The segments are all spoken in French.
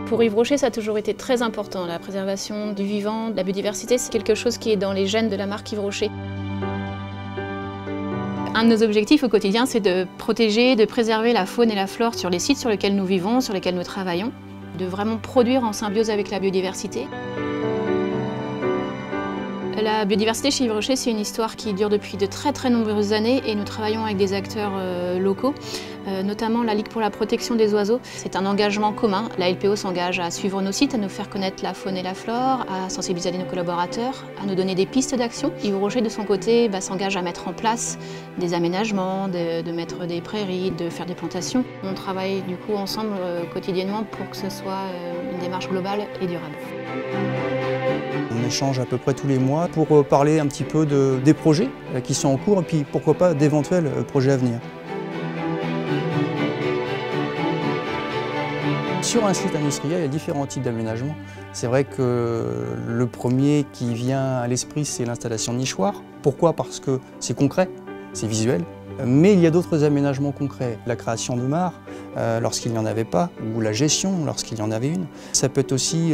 Pour Yves Rocher, ça a toujours été très important. La préservation du vivant, de la biodiversité, c'est quelque chose qui est dans les gènes de la marque Yves Rocher. Un de nos objectifs au quotidien, c'est de protéger, de préserver la faune et la flore sur les sites sur lesquels nous vivons, sur lesquels nous travaillons, de vraiment produire en symbiose avec la biodiversité. La biodiversité chez Yves Rocher, c'est une histoire qui dure depuis de très nombreuses années et nous travaillons avec des acteurs locaux, notamment la Ligue pour la protection des oiseaux. C'est un engagement commun. La LPO s'engage à suivre nos sites, à nous faire connaître la faune et la flore, à sensibiliser nos collaborateurs, à nous donner des pistes d'action. Yves Rocher, de son côté, s'engage à mettre en place des aménagements, de mettre des prairies, de faire des plantations. On travaille du coup ensemble quotidiennement pour que ce soit une démarche globale et durable. On échange à peu près tous les mois pour parler un petit peu des projets qui sont en cours et puis pourquoi pas d'éventuels projets à venir. Sur un site industriel, il y a différents types d'aménagements. C'est vrai que le premier qui vient à l'esprit, c'est l'installation de nichoirs. Pourquoi? Parce que c'est concret, c'est visuel. Mais il y a d'autres aménagements concrets. La création de mares, lorsqu'il n'y en avait pas, ou la gestion, lorsqu'il y en avait une. Ça peut être aussi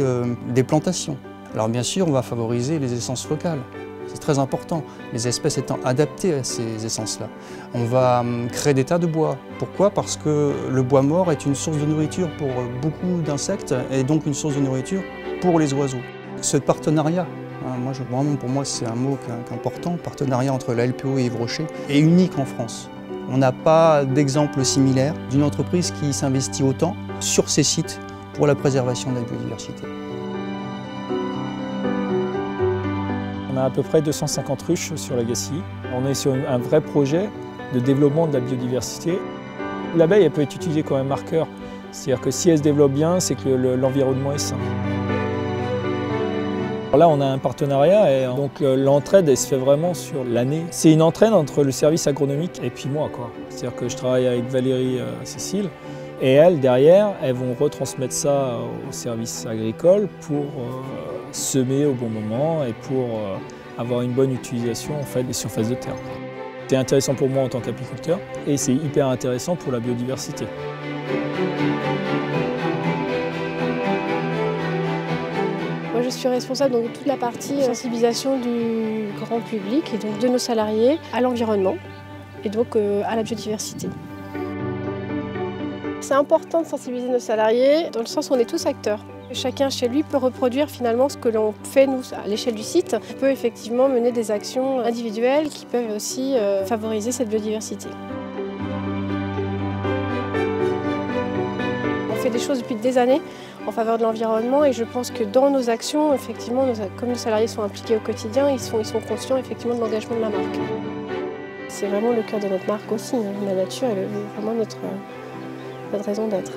des plantations. Alors bien sûr, on va favoriser les essences locales. C'est très important, les espèces étant adaptées à ces essences-là. On va créer des tas de bois. Pourquoi? Parce que le bois mort est une source de nourriture pour beaucoup d'insectes et donc une source de nourriture pour les oiseaux. Ce partenariat, vraiment pour moi c'est un mot important, partenariat entre la LPO et Yves Rocher, est unique en France. On n'a pas d'exemple similaire d'une entreprise qui s'investit autant sur ces sites pour la préservation de la biodiversité. On a à peu près 250 ruches sur l'Agacy. On est sur un vrai projet de développement de la biodiversité. L'abeille, elle peut être utilisée comme un marqueur. C'est-à-dire que si elle se développe bien, c'est que l'environnement est sain. Alors là, on a un partenariat et donc l'entraide, elle se fait vraiment sur l'année. C'est une entraide entre le service agronomique et puis moi, quoi. C'est-à-dire que je travaille avec Valérie Cécile et elles, derrière, elles vont retransmettre ça au service agricole pour semer au bon moment et pour avoir une bonne utilisation en fait, des surfaces de terre. C'est intéressant pour moi en tant qu'apiculteur et c'est hyper intéressant pour la biodiversité. Moi, je suis responsable de toute la partie sensibilisation du grand public et donc de nos salariés à l'environnement et donc à la biodiversité. C'est important de sensibiliser nos salariés dans le sens où on est tous acteurs. Chacun chez lui peut reproduire finalement ce que l'on fait nous à l'échelle du site. On peut effectivement mener des actions individuelles qui peuvent aussi favoriser cette biodiversité. On fait des choses depuis des années en faveur de l'environnement et je pense que dans nos actions, effectivement, comme nos salariés sont impliqués au quotidien, ils sont conscients effectivement de l'engagement de la marque. C'est vraiment le cœur de notre marque aussi. La nature est vraiment notre raison d'être.